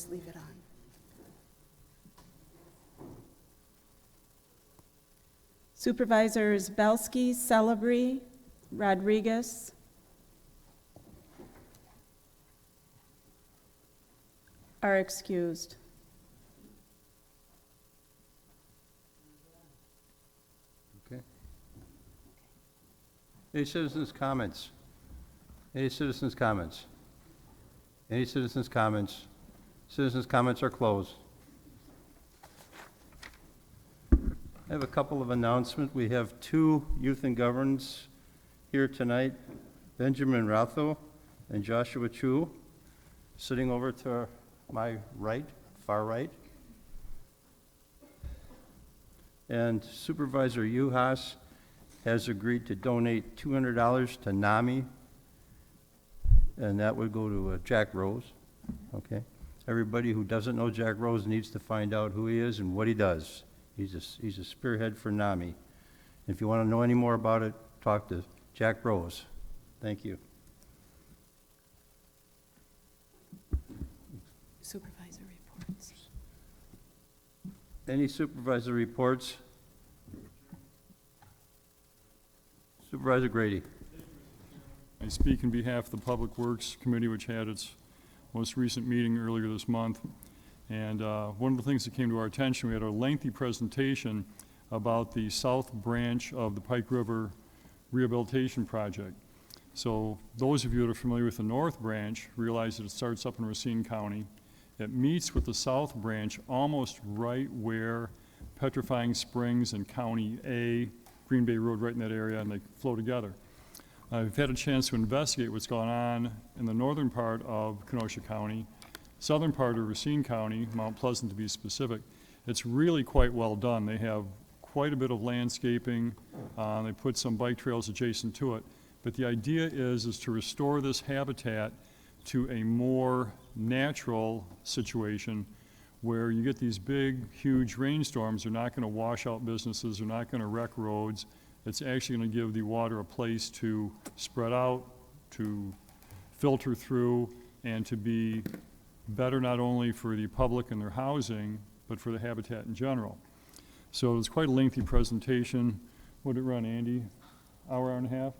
just leave it on. Supervisors Belsky, Celebry, Rodriguez. Are excused. Okay. Any citizens' comments? Any citizens' comments? Any citizens' comments? Citizens' comments are closed. I have a couple of announcements. We have two youth and governance here tonight, Benjamin Rotho and Joshua Chu, sitting over to my right, far right. And Supervisor Uhas has agreed to donate $200 to NAMI, and that would go to Jack Rose, okay? Everybody who doesn't know Jack Rose needs to find out who he is and what he does. He's a spearhead for NAMI. If you want to know any more about it, talk to Jack Rose. Thank you. Supervisor reports. Any supervisor reports? Supervisor Grady. I speak on behalf of the Public Works Committee, which had its most recent meeting earlier this month. And one of the things that came to our attention, we had a lengthy presentation about the south branch of the Pike River Rehabilitation Project. So those of you that are familiar with the north branch realize that it starts up in Racine County. It meets with the south branch almost right where Petrifying Springs and County A, Green Bay Road, right in that area, and they flow together. I've had a chance to investigate what's going on in the northern part of Kenosha County, southern part of Racine County, Mount Pleasant to be specific. It's really quite well done. They have quite a bit of landscaping. They put some bike trails adjacent to it. But the idea is to restore this habitat to a more natural situation where you get these big, huge rainstorms. They're not going to wash out businesses. They're not going to wreck roads. It's actually going to give the water a place to spread out, to filter through, and to be better not only for the public and their housing, but for the habitat in general. So it was quite a lengthy presentation. What did it run, Andy? Hour and a half?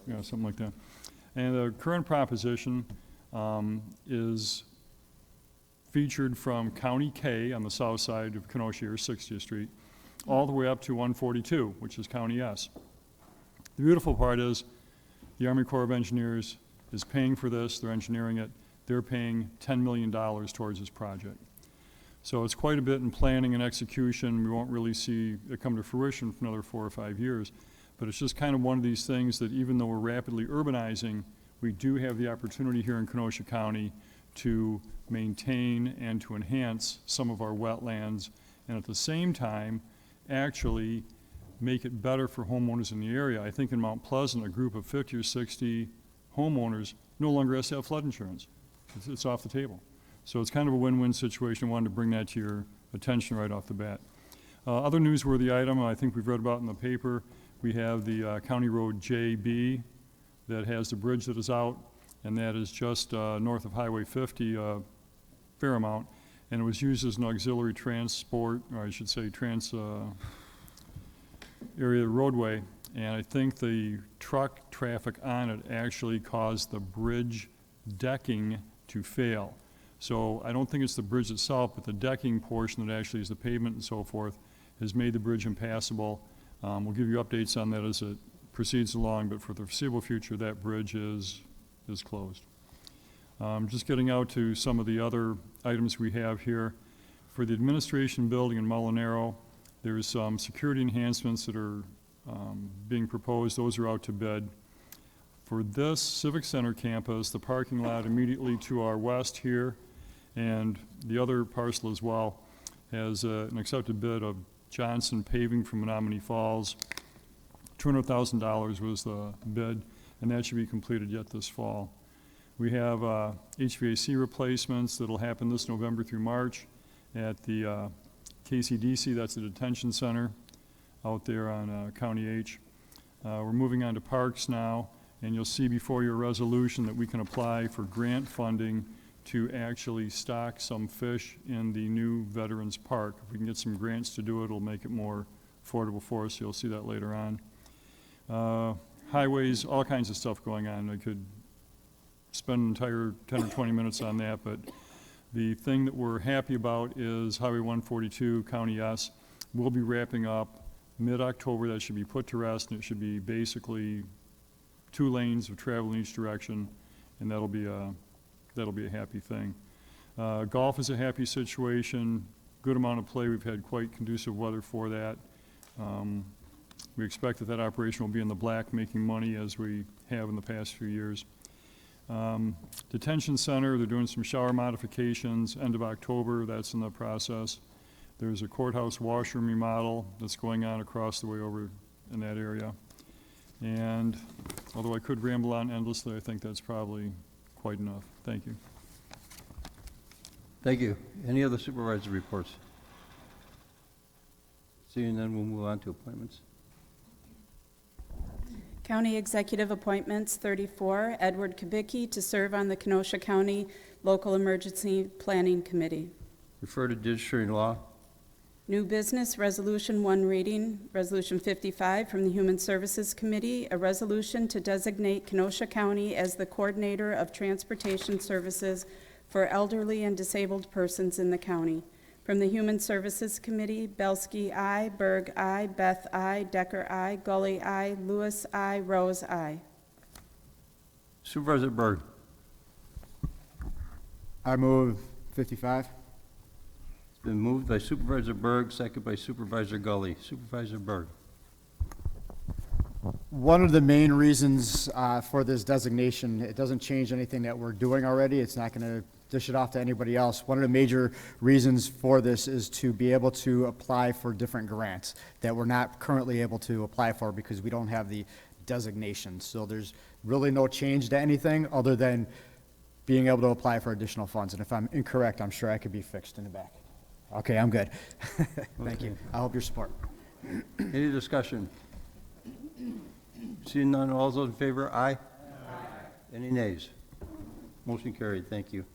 Yeah, something like that. And the current proposition is featured from County K on the south side of Kenosha, or 60th Street, all the way up to 142, which is County S. The beautiful part is the Army Corps of Engineers is paying for this. They're engineering it. They're paying $10 million towards this project. So it's quite a bit in planning and execution. We won't really see it come to fruition for another 4 or 5 years. But it's just kind of one of these things that even though we're rapidly urbanizing, we do have the opportunity here in Kenosha County to maintain and to enhance some of our wetlands, and at the same time, actually make it better for homeowners in the area. I think in Mount Pleasant, a group of 50 or 60 homeowners no longer has to have flood insurance. It's off the table. So it's kind of a win-win situation. I wanted to bring that to your attention right off the bat. Other newsworthy item I think we've read about in the paper, we have the County Road JB that has the bridge that is out, and that is just north of Highway 50, Fairmount, and it was used as an auxiliary transport, or I should say area roadway, and I think the truck traffic on it actually caused the bridge decking to fail. So I don't think it's the bridge itself, but the decking portion that actually is the pavement and so forth has made the bridge impassable. We'll give you updates on that as it proceeds along, but for the foreseeable future, that bridge is closed. Just getting out to some of the other items we have here. For the administration building in Molinaro, there's some security enhancements that are being proposed. Those are out to bid. For this Civic Center campus, the parking lot immediately to our west here, and the other parcel as well, has an accepted bid of Johnson Paving from Menominee Falls. $200,000 was the bid, and that should be completed yet this fall. We have HVAC replacements that'll happen this November through March at the KCDC, that's the detention center out there on County H. We're moving on to parks now, and you'll see before your resolution that we can apply for grant funding to actually stock some fish in the new Veterans Park. If we can get some grants to do it, it'll make it more affordable for us. You'll see that later on. Highways, all kinds of stuff going on. I could spend an entire 10 or 20 minutes on that, but the thing that we're happy about is Highway 142, County S, will be wrapping up mid-October. That should be put to rest, and it should be basically 2 lanes of travel in each direction, and that'll be a happy thing. Golf is a happy situation, good amount of play. We've had quite conducive weather for that. We expect that operation will be in the black, making money as we have in the past few years. Detention center, they're doing some shower modifications, end of October, that's in the process. There's a courthouse washroom remodel that's going on across the way over in that area. And although I could ramble on endlessly, I think that's probably quite enough. Thank you. Thank you. Any other supervisor reports? Seeing none, we'll move on to appointments. County Executive Appointments, 34, Edward Kubicki to serve on the Kenosha County Local Emergency Planning Committee. Refer to judiciary and law. New business, Resolution 1 reading, Resolution 55 from the Human Services Committee, a resolution to designate Kenosha County as the coordinator of transportation services for elderly and disabled persons in the county. From the Human Services Committee, Belsky, I, Berg, I, Beth, I, Decker, I, Gully, I, Lewis, I, Rose, I. Supervisor Berg. I move 55. It's been moved by Supervisor Berg, second by Supervisor Gully. Supervisor Berg. One of the main reasons for this designation, it doesn't change anything that we're doing already. It's not going to dish it off to anybody else. One of the major reasons for this is to be able to apply for different grants that we're not currently able to apply for because we don't have the designation. So there's really no change to anything other than being able to apply for additional funds. And if I'm incorrect, I'm sure I could be fixed in the back. Okay, I'm good. Thank you. I hope your support. Any discussion? Seeing none, all those in favor, aye? Aye. Any nays? Motion carried. Thank you.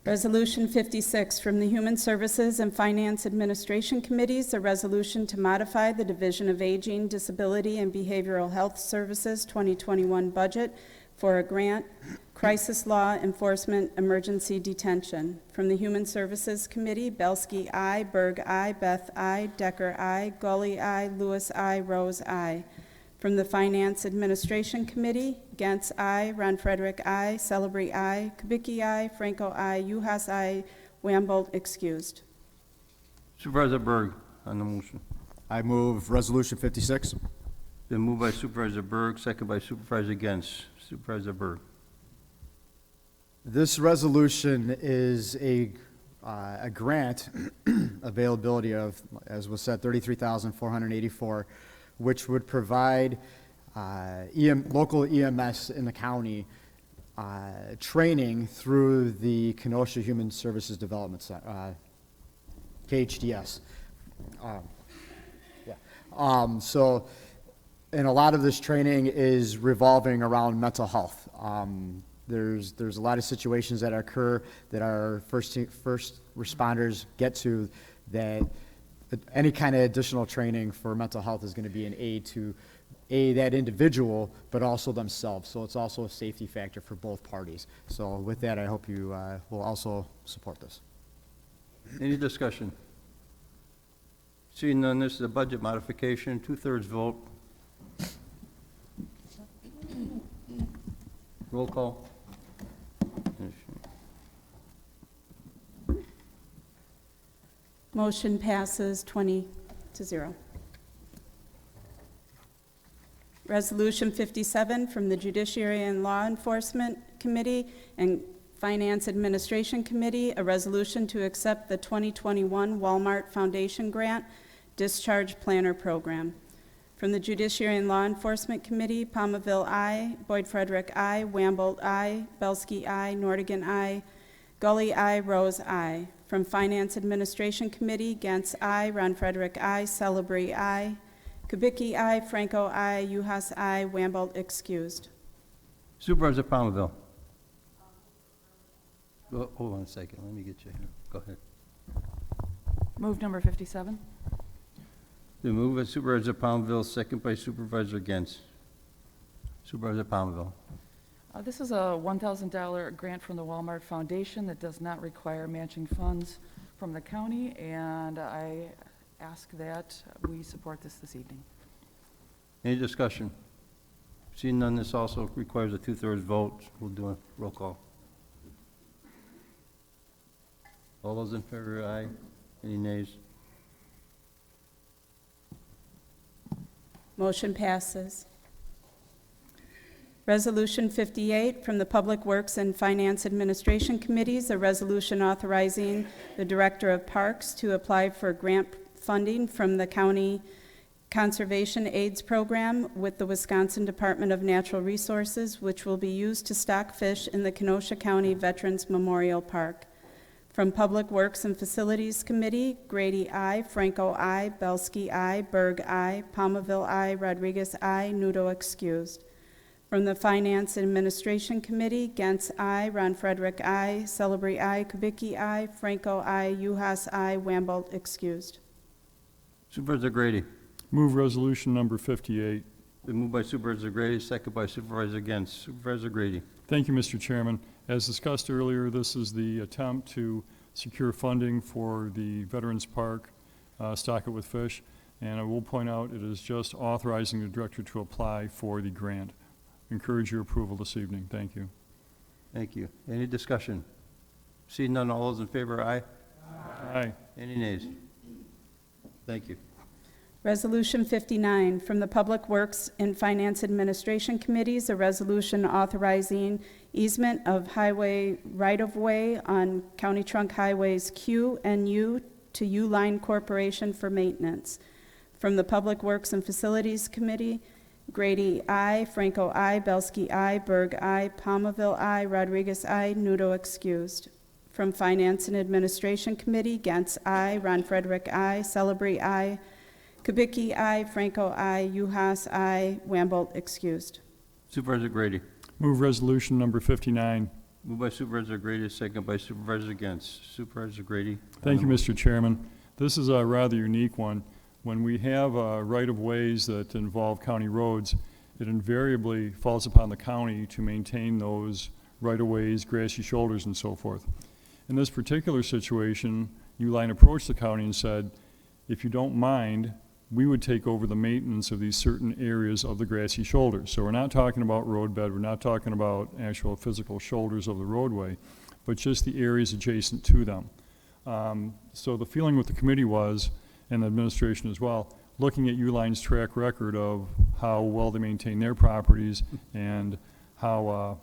Resolution 56 from the Human Services and Finance Administration Committees, a resolution to modify the Division of Aging, Disability, and Behavioral Health Services 2021 budget for a grant, Crisis Law Enforcement Emergency Detention. From the Human Services Committee, Belsky, I, Berg, I, Beth, I, Decker, I, Gully, I, Lewis, I, Rose, I. From the Finance Administration Committee, Gantz, I, Ron Frederick, I, Celebrity, I, Kubicki, I, Franco, I, Uhas, I, Wambold, excused. Supervisor Berg on the motion. I move Resolution 56. Been moved by Supervisor Berg, second by Supervisor Gens. Supervisor Berg. This resolution is a grant availability of, as was said, $33,484, which would provide local EMS in the county training through the Kenosha Human Services Development Center, KHDS. And a lot of this training is revolving around mental health. There's a lot of situations that occur that our first responders get to that any kind of additional training for mental health is going to be an aid to that individual, but also themselves. So it's also a safety factor for both parties. So with that, I hope you will also support this. Any discussion? Seeing none, this is a budget modification, 2/3 vote. Roll call. Motion passes 20-0. Resolution 57 from the Judiciary and Law Enforcement Committee and Finance Administration Committee, a resolution to accept the 2021 Walmart Foundation Grant Discharge Planner Program. From the Judiciary and Law Enforcement Committee, Palmaville, I, Boyd Frederick, I, Wambold, I, Belsky, I, Nordigan, I, Gully, I, Rose, I. From Finance Administration Committee, Gantz, I, Ron Frederick, I, Celebrity, I, Kubicki, I, Franco, I, Uhas, I, Wambold, excused. Supervisor Palmaville. Hold on a second, let me get you here. Go ahead. Move number 57. The move by Supervisor Palmville, second by Supervisor Gens. Supervisor Palmville. This is a $1,000 grant from the Walmart Foundation that does not require matching funds from the county, and I ask that we support this evening. Any discussion? Seeing none, this also requires a 2/3 vote. We'll do a roll call. All those in favor, aye. Any nays? Motion passes. Resolution 58 from the Public Works and Finance Administration Committees, a resolution authorizing the Director of Parks to apply for grant funding from the County Conservation AIDS Program with the Wisconsin Department of Natural Resources, which will be used to stock fish in the Kenosha County Veterans Memorial Park. From Public Works and Facilities Committee, Grady, I. Franco, I. Belsky, I. Berg, I. Palmaville, I. Rodriguez, I. Nudo, excused. From the Finance and Administration Committee, Gens, I. Ron Frederick, I. Celebrity, I. Kubicki, I. Franco, I. Uhas, I. Wamble, excused. Supervisor Grady. Move resolution number 58. Been moved by Supervisor Grady, second by Supervisor Gens. Supervisor Grady. Thank you, Mr. Chairman. As discussed earlier, this is the attempt to secure funding for the Veterans Park, Stock It With Fish, and I will point out it is just authorizing the director to apply for the grant. Encourage your approval this evening. Thank you. Thank you. Any discussion? Seeing none, all those in favor, aye. Aye. Any nays? Thank you. Resolution 59 from the Public Works and Finance Administration Committees, a resolution authorizing easement of highway right-of-way on County Trunk Highways Q and U to U-Line Corporation for maintenance. From the Public Works and Facilities Committee, Grady, I. Franco, I. Belsky, I. Berg, I. Palmaville, I. Rodriguez, I. Nudo, excused. From Finance and Administration Committee, Gens, I. Ron Frederick, I. Celebrity, I. Kubicki, I. Franco, I. Uhas, I. Wamble, excused. Supervisor Grady. Move resolution number 59. Moved by Supervisor Grady, second by Supervisor Gens. Supervisor Grady. Thank you, Mr. Chairman. This is a rather unique one. When we have right-of-ways that involve county roads, it invariably falls upon the county to maintain those right-of-ways, grassy shoulders, and so forth. In this particular situation, Uline approached the county and said, if you don't mind, we would take over the maintenance of these certain areas of the grassy shoulders. So we're not talking about road bed, we're not talking about actual physical shoulders of the roadway, but just the areas adjacent to them. So the feeling with the committee was, and the administration as well, looking at Uline's track record of how well they maintain their properties and how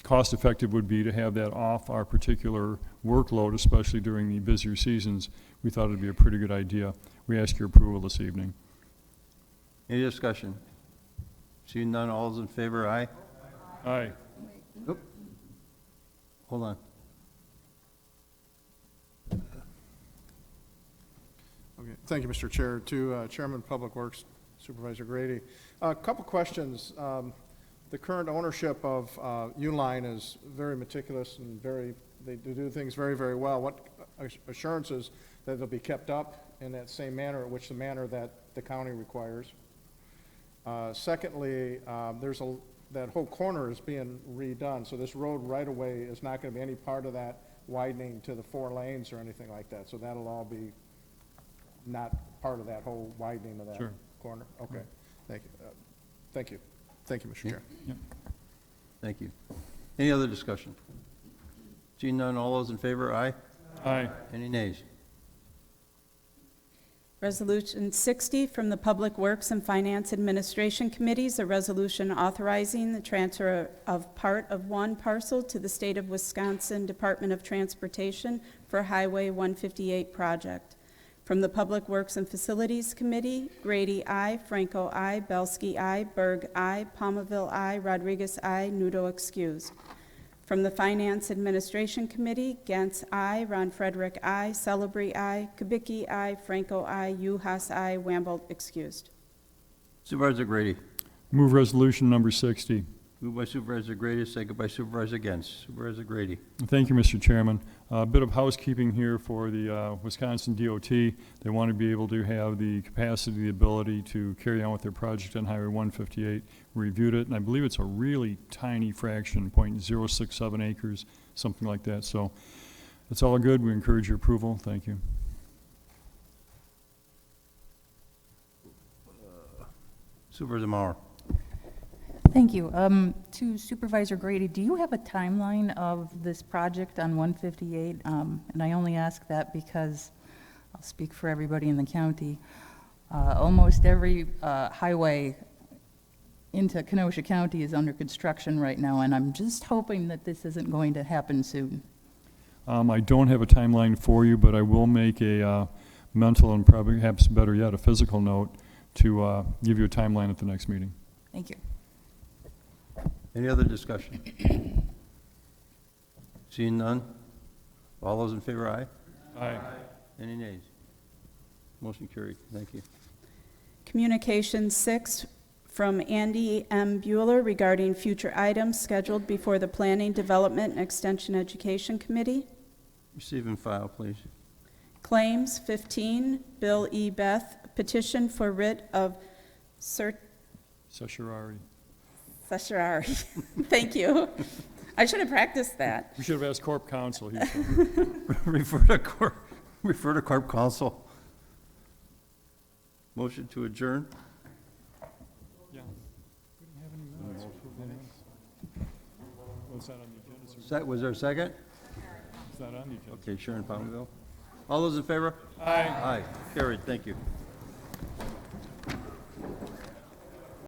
cost-effective would be to have that off our particular workload, especially during the busier seasons, we thought it'd be a pretty good idea. We ask your approval this evening. Any discussion? Seeing none, all those in favor, aye. Aye. Oop. Hold on. Okay, thank you, Mr. Chair. To Chairman Public Works, Supervisor Grady. A couple questions. The current ownership of Uline is very meticulous and they do things very, very well. What assurances that they'll be kept up in that same manner, the manner that the county requires? Secondly, that whole corner is being redone, so this road right-of-way is not going to be any part of that widening to the 4 lanes or anything like that. So that'll all be not part of that whole widening of that Sure. corner? Okay, thank you. Thank you. Thank you, Mr. Chair. Thank you. Any other discussion? Seeing none, all those in favor, aye. Aye. Any nays? Resolution 60 from the Public Works and Finance Administration Committees, a resolution authorizing the transfer of part of one parcel to the State of Wisconsin Department of Transportation for Highway 158 project. From the Public Works and Facilities Committee, Grady, I. Franco, I. Belsky, I. Berg, I. Palmaville, I. Rodriguez, I. Nudo, excused. From the Finance Administration Committee, Gens, I. Ron Frederick, I. Celebrity, I. Kubicki, I. Franco, I. Uhas, I. Wamble, excused. Supervisor Grady. Move resolution number 60. Moved by Supervisor Grady, second by Supervisor Gens. Supervisor Grady. Thank you, Mr. Chairman. A bit of housekeeping here for the Wisconsin DOT. They want to be able to have the capacity, the ability to carry on with their project on Highway 158. We reviewed it, and I believe it's a really tiny fraction, .067 acres, something like that. So it's all good. We encourage your approval. Thank you. Supervisor Mauer. Thank you. To Supervisor Grady, do you have a timeline of this project on 158? And I only ask that because I'll speak for everybody in the county. Almost every highway into Kenosha County is under construction right now, and I'm just hoping that this isn't going to happen soon. I don't have a timeline for you, but I will make a mental and perhaps better yet, a physical note to give you a timeline at the next meeting. Thank you. Any other discussion? Seeing none? All those in favor, aye? Aye. Any nays? Motion carried. Thank you. Communication 6 from Andy M. Bueller regarding future items scheduled before the Planning, Development, and Extension Education Committee. Receive and file, please. Claims 15, Bill E. Beth, petition for writ of Certiorari. certiorari. Thank you. I should have practiced that. We should have asked Corp Counsel. He said. Refer to Corp Counsel. Motion to adjourn. Yeah. We didn't have any minutes. Approve the minutes. Well, it's not on the agenda, so Was there a second? it's not on the agenda. Okay, Sharon Palmville. All those in favor? Aye. Aye. Carried. Thank you.